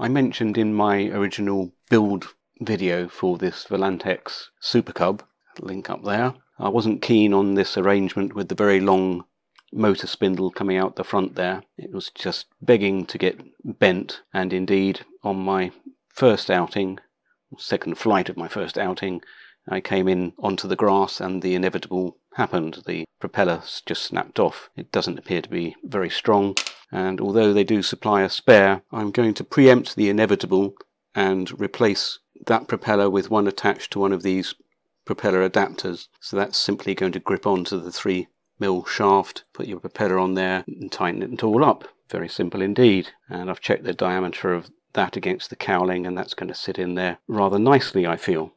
I mentioned in my original build video for this Volantex Super Cub, link up there, I wasn't keen on this arrangement with the very long motor spindle coming out the front there. It was just begging to get bent, and indeed on my first outing, second flight of my first outing, I came in onto the grass and the inevitable happened. The propeller just snapped off. It doesn't appear to be very strong, and although they do supply a spare, I'm going to preempt the inevitable and replace that propeller with one attached to one of these propeller adapters. So that's simply going to grip onto the 3mm shaft, put your propeller on there and tighten it all up. Very simple indeed. And I've checked the diameter of that against the cowling, and that's going to sit in there rather nicely, I feel.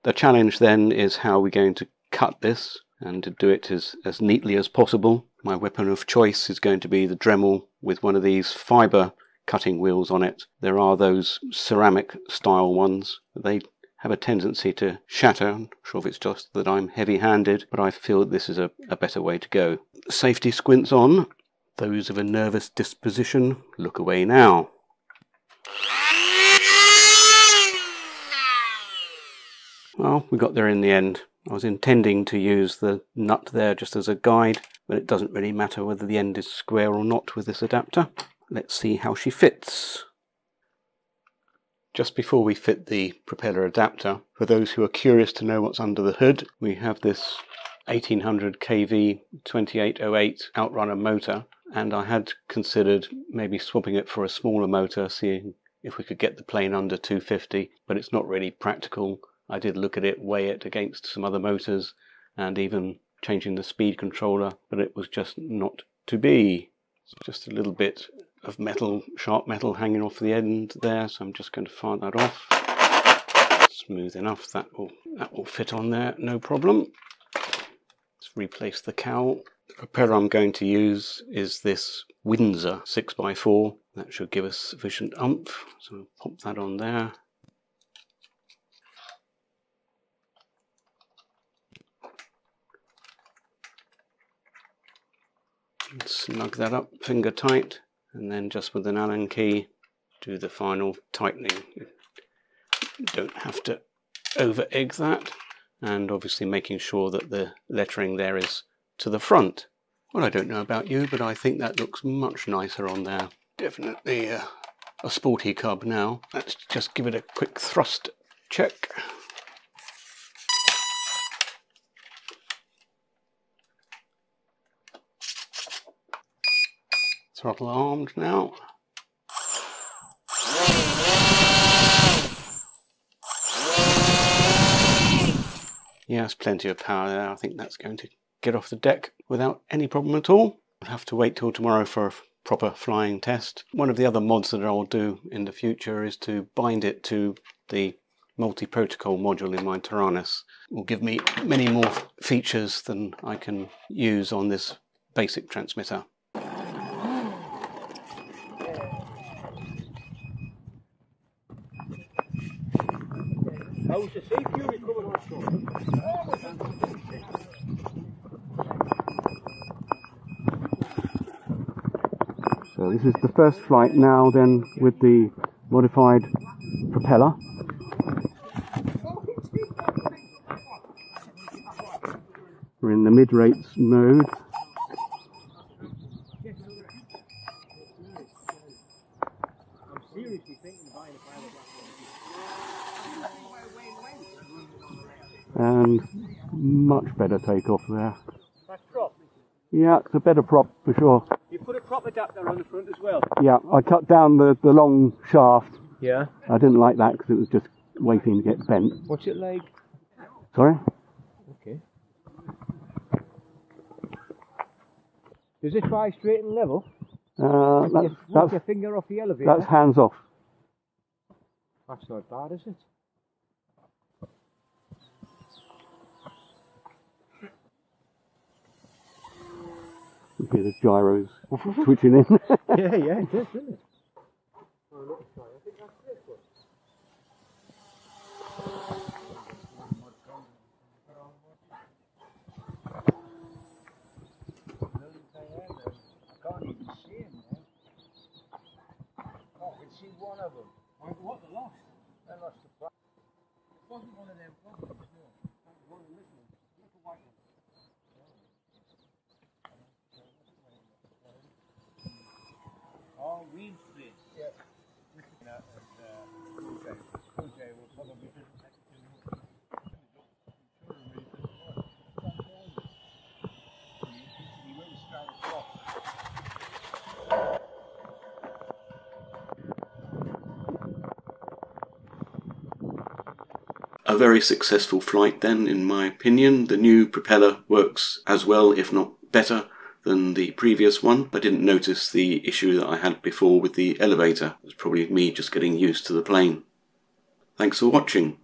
The challenge then is how we're going to cut this, and to do it as neatly as possible. My weapon of choice is going to be the Dremel with one of these fibre cutting wheels on it. There are those ceramic style ones, but they have a tendency to shatter. I'm not sure if it's just that I'm heavy-handed, but I feel that this is a better way to go. Safety squints on. Those of a nervous disposition, look away now. Well, we got there in the end. I was intending to use the nut there just as a guide, but it doesn't really matter whether the end is square or not with this adapter. Let's see how she fits. Just before we fit the propeller adapter, for those who are curious to know what's under the hood, we have this 1800 kV 2808 outrunner motor, and I had considered maybe swapping it for a smaller motor, seeing if we could get the plane under 250, but it's not really practical. I did look at it, weigh it against some other motors, and even changing the speed controller, but it was just not to be. It's just a little bit of metal, sharp metal hanging off the end there, so I'm just going to file that off. Smooth enough, that will fit on there, no problem. Let's replace the cowl. The propeller I'm going to use is this Windsor 6x4. That should give us sufficient oomph, so I'll pop that on there. And snug that up finger tight, and then just with an Allen key do the final tightening. You don't have to over egg that, and obviously making sure that the lettering there is to the front. Well, I don't know about you, but I think that looks much nicer on there. Definitely a sporty Cub now. Let's just give it a quick thrust check. Throttle armed now. Yes, plenty of power there. I think that's going to get off the deck without any problem at all. I'll have to wait till tomorrow for a proper flying test. One of the other mods that I'll do in the future is to bind it to the multi-protocol module in my Tyrannus. It will give me many more features than I can use on this basic transmitter. So this is the first flight now then with the modified propeller. We're in the mid-rates mode. And much better takeoff there. That's prop? Yeah, it's a better prop for sure. You put a prop adapter on the front as well? Yeah, I cut down the long shaft. Yeah. I didn't like that because it was just waiting to get bent. What's it like? Sorry? Okay. Does it fly straight and level? That's your finger off the elevator? That's hands off. That's not bad, is it? You hear the gyros switching in. Yeah, it does, doesn't it? one of them. What, the lost? They lost the plate. It wasn't one of them problems, no. That was one of the little ones. Little white ones. Oh, Wingspan. Yeah. Looking at Fuji will probably didn't take it too much. He will start across. A very successful flight then, in my opinion. The new propeller works as well, if not better, than the previous one. I didn't notice the issue that I had before with the elevator. It was probably me just getting used to the plane. Thanks for watching.